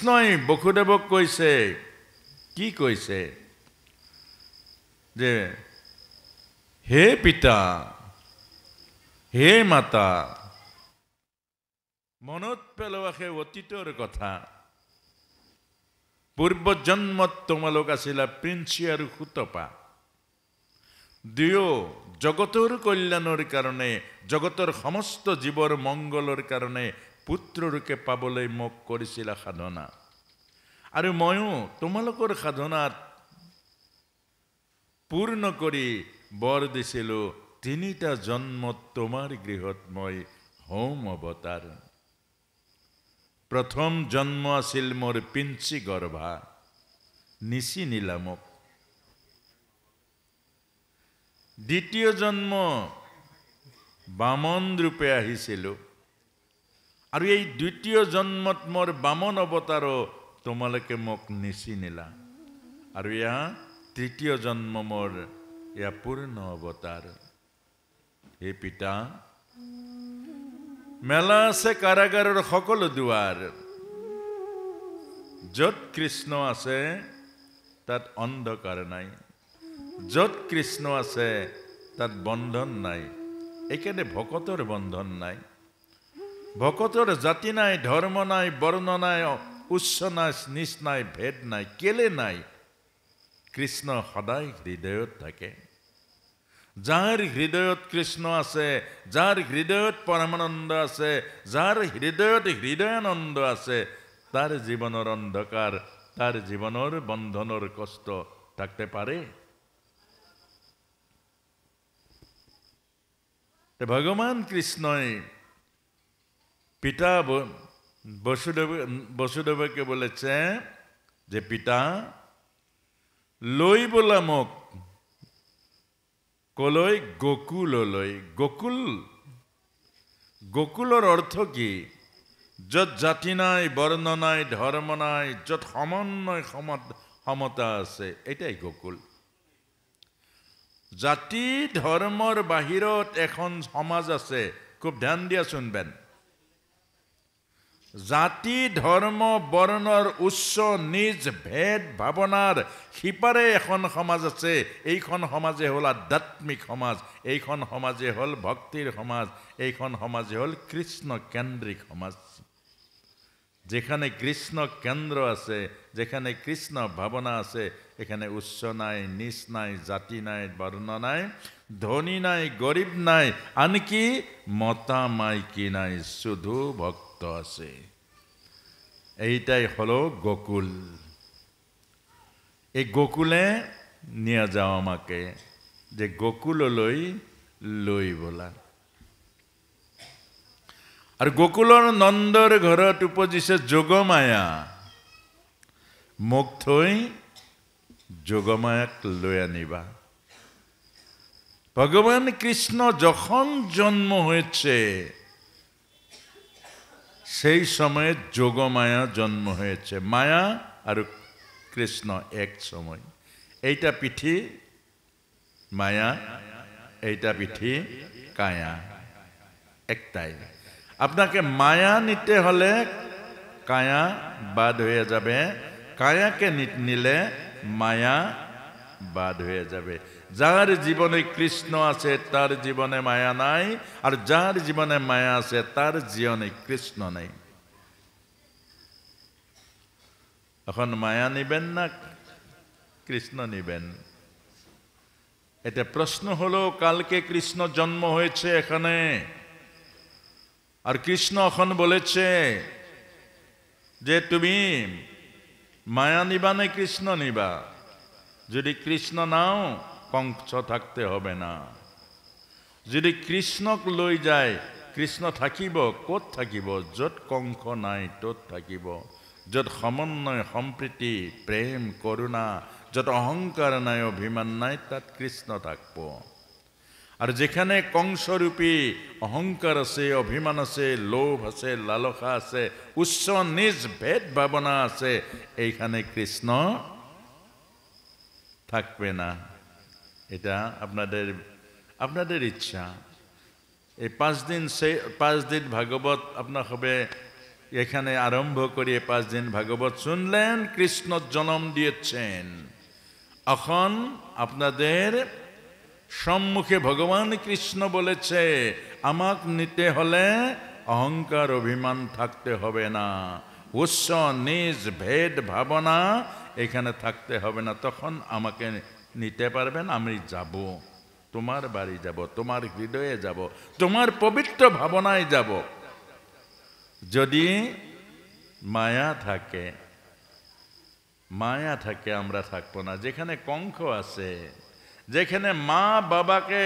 কৃষ্ণই বসুদেৱক কৈছে, কি কৈছে যে হে পিতা, হে মাতা, মনত পেলোৱা সেই অতীতৰ কথা। পূৰ্ব জন্মত তোমালোক আছিলা প্ৰিন্সি আৰু সুতপা। দুয়ো জগতৰ কল্যাণৰ কাৰণে, জগতৰ সমস্ত জীৱৰ মংগলৰ কাৰণে পুত্ৰৰূপে পাবলৈ মোক কৰিছিলা সাধনা। আৰু ময়ো তোমালোকৰ সাধনাত পূৰ্ণ কৰি বৰ দিছিলোঁ, 3টা জন্মত তোমাৰ গৃহত মই হম অৱতাৰ। প্ৰথম জন্ম আছিল মোৰ পিঞ্চি গৰ্ভা, নিচিনিলা মোক। দ্বিতীয় জন্ম বামন ৰূপে আহিছিলোঁ, আৰু এই দ্বিতীয় জন্মত মোৰ বামন অৱতাৰো তোমালোকে মোক নিচিনিলা। আৰু এয়া তৃতীয় জন্ম মোৰ, এয়া পূৰ্ণ অৱতাৰ। হে পিতা, মেলা আছে কাৰাগাৰৰ সকলো দুৱাৰ। য'ত কৃষ্ণ আছে তাত অন্ধকাৰ নাই, য'ত কৃষ্ণ আছে তাত বন্ধন নাই। এইকাৰণে ভকতৰ বন্ধন নাই, ভকতৰ জাতি নাই, ধৰ্ম নাই, বৰ্ণ নাই, উচ্চ নাই, নিচ নাই, ভেদ নাই। কেলে নাই? কৃষ্ণ সদায় হৃদয়ত থাকে। যাৰ হৃদয়ত কৃষ্ণ আছে, যাৰ হৃদয়ত পৰমানন্দ আছে, যাৰ হৃদয়ত হৃদয়ানন্দ আছে, তার জীবনের অন্ধকার, তার জীবনের বন্ধনের কষ্ট থাকতে পারে? ভগবান কৃষ্ণই পিতা বসুদেবকে বলেছে যে পিতা লৈ বোলা মোক কলৈ? গোকুললৈ। গোকুল, গোকুলৰ অৰ্থ কি? য'ত জাতি নাই, বৰ্ণ নাই, ধৰ্ম নাই, য'ত সমন্বয় সমতা আছে, এটাই গোকুল। জাতি ধৰ্মৰ বাহিৰত এখন সমাজ আছে, খুব ধ্যান দিয়া শুনবেন। জাতি ধৰ্ম বৰ্ণৰ উচ্চ নিজ ভেদ ভাৱনাৰ সিপাৰে এখন সমাজ আছে। এইখন সমাজে হ'ল আধ্যাত্মিক সমাজ, এইখন সমাজে হ'ল ভক্তিৰ সমাজ, এইখন সমাজে হ'ল কৃষ্ণ কেন্দ্ৰিক সমাজ। যেখানে কৃষ্ণ কেন্দ্র আছে, যেখানে কৃষ্ণ ভাবনা আছে, এখানে উচ্চ নাই, নিচ নাই, জাতি নাই, বর্ণ নাই, ধনী নাই, গরিব নাই, আনকি মতা মাইকি নাই, শুধু ভক্ত আছে। এইটাই হলো গোকুল। এই গোকুলে নিয়ে যাও আমাকে, যে গোকুললৈ লৈ বলা। আর গোকুলৰ নন্দৰ ঘৰত উপজিছে যোগমায়া। মোক থৈ যোগমায়াক লৈ আনিবা। ভগবান কৃষ্ণ যখন জন্ম হয়েছে সেই সময়ে যোগমায়া জন্ম হয়েছে। মায়া আর কৃষ্ণ এক সময়। এইটা পিঠি মায়া, এইটা পিঠি কায়া, একটাই। আপনাকে মায়া নিতে হলে কায়া বাদ হয়ে যাবে, কায়াকে নিলে মায়া বাদ হয়ে যাবে। যার জীবনে কৃষ্ণ আছে তার জীবনে মায়া নাই, আর যার জীবনে মায়া আছে তার জীবনে কৃষ্ণ নাই। এখন মায়া নিবেন না কৃষ্ণ নিবেন? এটা প্রশ্ন হলো, কালকে কৃষ্ণ জন্ম হয়েছে এখানে, আর কৃষ্ণ এখন বলেছে যে তুমি মায়া নিবা না কৃষ্ণ নিবা? যদি কৃষ্ণ নাও কংস থাকতে হবে না। যদি কৃষ্ণক লৈ যায়, কৃষ্ণ থাকিব ক'ত থাকিব? য'ত কংস নাই ত'ত থাকিব। য'ত সমন্বয় সম্প্ৰীতি প্ৰেম করুণা, য'ত অহংকার নাই অভিমান নাই, তাত কৃষ্ণ থাকব। আর যেখানে কংসরূপী অহংকার আছে, অভিমান আছে, লোভ আছে, লালসা আছে, উচ্চ নিজ ভেদ ভাবনা আছে, এইখানে কৃষ্ণ থাকবে না। এটা আপনাদের ইচ্ছা। এই 5 দিন ভাগবত আপনার হবে এখানে আরম্ভ করিয়ে 5 দিন ভাগবত শুনলেন, কৃষ্ণ জন্ম দিয়েছেন। এখন আপনাদের সম্মুখে ভগবান কৃষ্ণ বলেছে, আমাক নিতে হলে অহংকার অভিমান থাকতে হবে না, উৎস নিজ ভেদ ভাবনা এখানে থাকতে হবে না। তখন আমাকে নিতে পারবেন, আমি যাব, তোমার বাড়ি যাব, তোমার হৃদয়ে যাব, তোমার পবিত্র ভাবনায় যাব। যদি মায়া থাকে, মায়া থাকে আমরা থাকবো না। যেখানে কংস আছে, যেখানে মা বাবাকে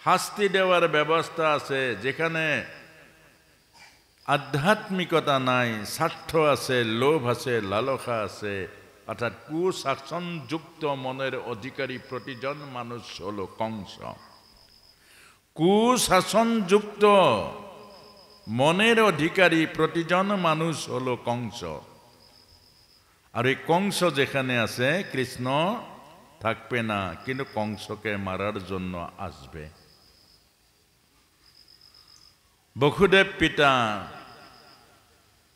শাস্তি দেওয়ার ব্যবস্থা আছে, যেখানে আধ্যাত্মিকতা নাই, স্বার্থ আছে, লোভ আছে, লালসা আছে, অর্থাৎ কুশাসনযুক্ত মনের অধিকারী প্রতিজন মানুষ হলো কংস। কুশাসনযুক্ত মনের অধিকারী প্রতিজন মানুষ হলো কংস। আর এই কংস যেখানে আছে কৃষ্ণ থাকবে না, কিন্তু কংসকে মারার জন্য আসবে। বসুদেব পিতা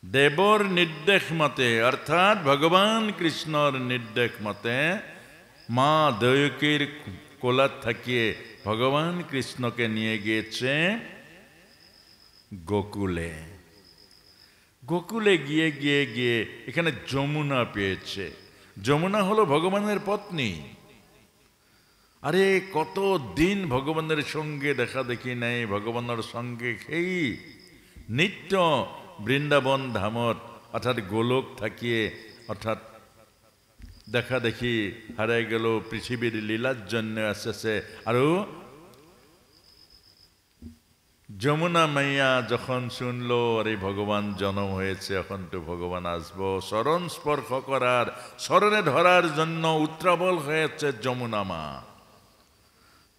দেবর নির্দেশ মতে, অর্থাৎ ভগবান কৃষ্ণর নির্দেশ মতে মা দেবকীর কোলাত থাকিয়ে ভগবান কৃষ্ণকে নিয়ে গিয়েছে গোকুলে। গোকুলে গিয়ে গিয়ে গিয়ে এখানে যমুনা পেয়েছে। যমুনা হলো ভগবানের পত্নী। আরে কত দিন ভগবানের সঙ্গে দেখা দেখি নাই, ভগবানের সঙ্গে সেই নিত্য বৃন্দাবন ধামত অর্থাৎ গোলক থাকিয়ে অর্থাৎ দেখা দেখি হারাই গেল, পৃথিবীর লীলার জন্য আসছে। আৰু যমুনা মাইয়া যখন শুনলো আরে ভগবান জন্ম হয়েছে, এখন তো ভগবান আসবো, চরণ স্পর্শ করার, চরণে ধরার জন্য উত্রাবল হয়েছে যমুনা মা।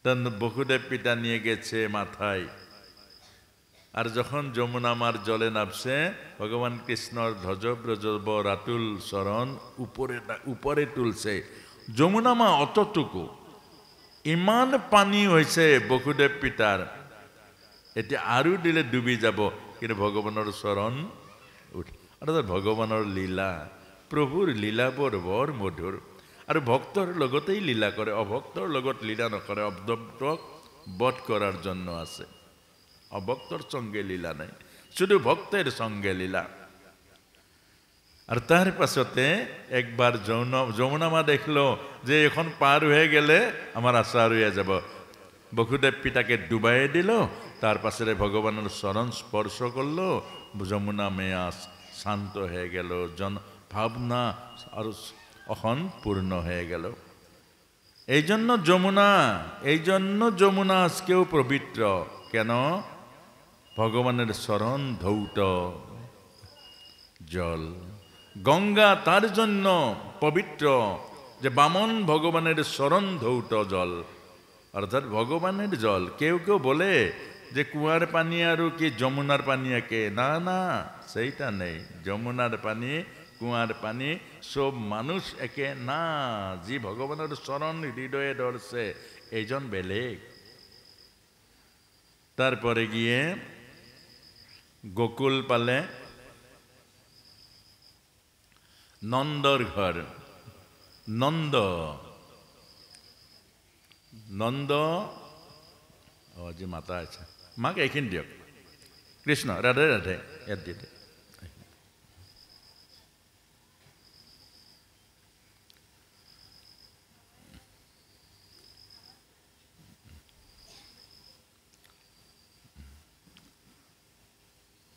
তখন বসুদেব পিতা নিয়ে গেছে মাথায়। আর যখন যমুনা মার জলে নামছে, ভগবান কৃষ্ণর ধ্বজব্রজব রাতুল চরণ উপরে তুলছে। যমুনা মা অতটুকু, ইমান পানী হয়েছে বসুদেব পিতার, এতিয়া আৰু দিলে ডুবি যাব, কিন্তু ভগৱানৰ চৰণ অৰ্থাৎ ভগৱানৰ লীলা, প্ৰভুৰ লীলাবোৰ বৰ মধুৰ। আৰু ভক্তৰ লগতেই লীলা কৰে, অভক্তৰ লগত লীলা নকৰে। অভক্তক বধ করার জন্য আছে, অভক্তর সঙ্গে লীলা নাই, শুধু ভক্তের সঙ্গে লীলা। আর তার পাছতে একবার যমুনা মা দেখলো যে এখন পার হয়ে গেলে আমার আশা রয়ে যাব। বসুদেব পিতাকে ডুবাই দিল, তার পাশে ভগবানের চরণ স্পর্শ করলো, যমুনা মেয়া শান্ত হয়ে গেল, ভাবনা আর এখন পূর্ণ হয়ে গেল। এই জন্য যমুনা আজকেও পবিত্র। কেন? ভগবানের চরণ ধৌত জল। গঙ্গা তার জন্য পবিত্র যে বামন ভগবানের চরণ ধৌত জল, অর্থাৎ ভগবানের জল। কেউ কেউ বলে যে কুয়ার পানি আর কি যমুনার পানি একে, না না, সেইটা নেই। যমুনার পানি, কুয়ার পানি সব মানুষ একে না। যে ভগবানের চরণ হৃদয়ে ধরছে এইজন বেলেগ। তারপরে গিয়ে গোকুল পালে, নন্দর ঘর। নন্দ যে মাতা আছে, মাকে এইখিনি দিয়ক। কৃষ্ণ রাধে রাধে, ইয়াত দিয়ে দিয়ক।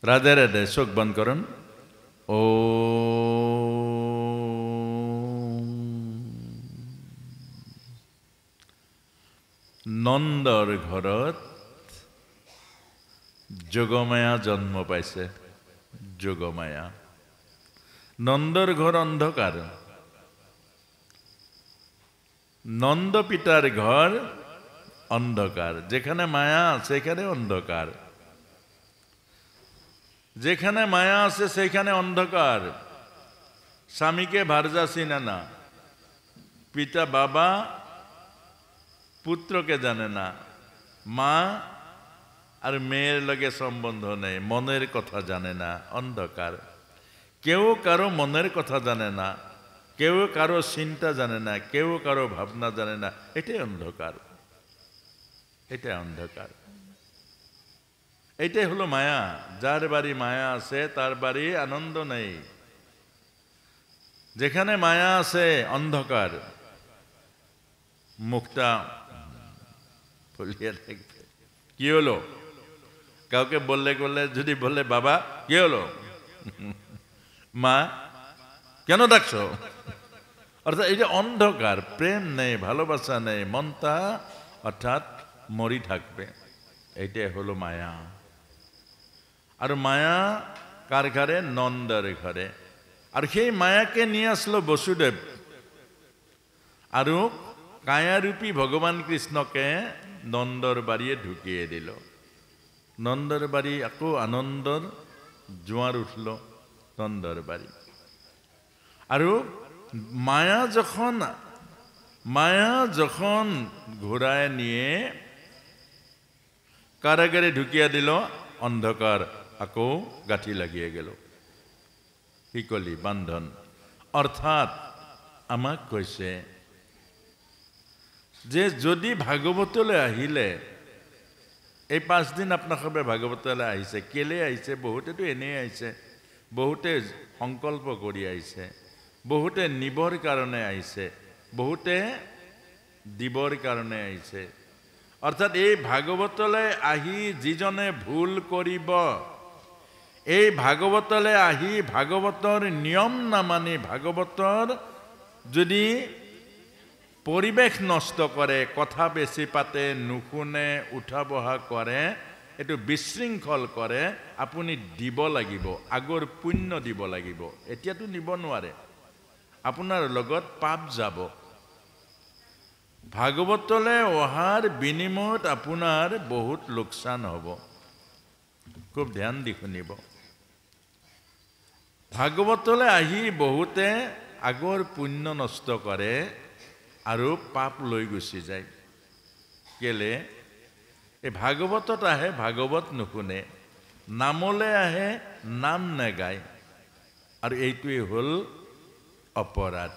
রাধে রাধে, চোখ বন্ধ করুন। ও নন্দৰ ঘৰত যোগমায়া জন্ম পাইছে। যোগমায়া। নন্দৰ ঘৰ অন্ধকাৰ, নন্দ পিতার ঘর অন্ধকার। যেখানে মায়া সেখানে অন্ধকার, যেখানে মায়া আছে সেখানে অন্ধকার। স্বামীকে ভার্যা চিনে না, পিতা বাবা পুত্রকে জানে না, মা আর মেয়ের লগে সম্বন্ধ নেই, মনের কথা জানে না, অন্ধকার। কেউ কারো মনের কথা জানে না, কেউ কারো চিন্তা জানে না, কেউ কারো ভাবনা জানে না। এটাই অন্ধকার, এটাই অন্ধকার, এটাই হলো মায়া। যার বাড়ি মায়া আছে তার বাড়ি আনন্দ নেই। যেখানে মায়া আছে অন্ধকার। মুখটা ফুলিয়ে থাকবে। কি হলো? কাউকে বললে যদি বললে বাবা কি হলো, মা কেন ডাকছো, অর্থাৎ এই যে অন্ধকার, প্রেম নেই, ভালোবাসা নেই, মনটা অর্থাৎ মরি থাকবে। এইটাই হলো মায়া। আর মায়া কার ঘরে? নন্দের ঘরে। আর সেই মায়াকে নিয়ে আসলো বসুদেব, আরো কায়ারূপী ভগবান কৃষ্ণকে নন্দর বাড়িয়ে ঢুকিয়ে দিল। নন্দর বাড়ি আকৌ আনন্দর জোয়ার উঠল নন্দর বাড়ি। আর মায়া যখন ঘোড়ায় নিয়ে কারাগারে ঢুকিয়ে দিল, অন্ধকার আকৌ গাঁঠি লাগিয়ে গেল, শিকলি বান্ধন। অর্থাৎ আমাক কৈছে যে যদি ভাগৱতলৈ আহিলে, এই 5 দিন আপোনালোকে ভাগৱতলৈ আহিছে, কেলে আহিছে? বহুতেতো এনেই আহিছে, বহুতে সংকল্প কৰি আহিছে, বহুতে নিবৰ কাৰণে আহিছে, বহুতে দিবৰ কাৰণে আহিছে। অৰ্থাৎ এই ভাগৱতলৈ আহি যিজনে ভুল কৰিব, এই ভাগৱতলৈ আহি ভাগৱতৰ নিয়ম নামানি ভাগৱতৰ যদি পৰিৱেশ নষ্ট কৰে, কথা বেছি পাতে, নুশুনে, উঠা বহা কৰে, এইটো বিশৃংখল কৰে, আপুনি দিব লাগিব, আগৰ পুণ্য দিব লাগিব। এতিয়াতো নিব নোৱাৰে, আপোনাৰ লগত পাপ যাব। ভাগৱতলৈ অহাৰ বিনিময়ত আপোনাৰ বহুত লোকচান হ'ব, খুব ধ্যান দি শুনিব। ভাগৱতলৈ আহি বহুতে আগৰ পুণ্য নষ্ট কৰে আৰু পাপ লৈ গুচি যায়। কেলে? এই ভাগৱতত আহে, ভাগৱত নুশুনে, নামলৈ আহে, নাম নেগায়, আৰু এইটোৱেই হ'ল অপৰাধ।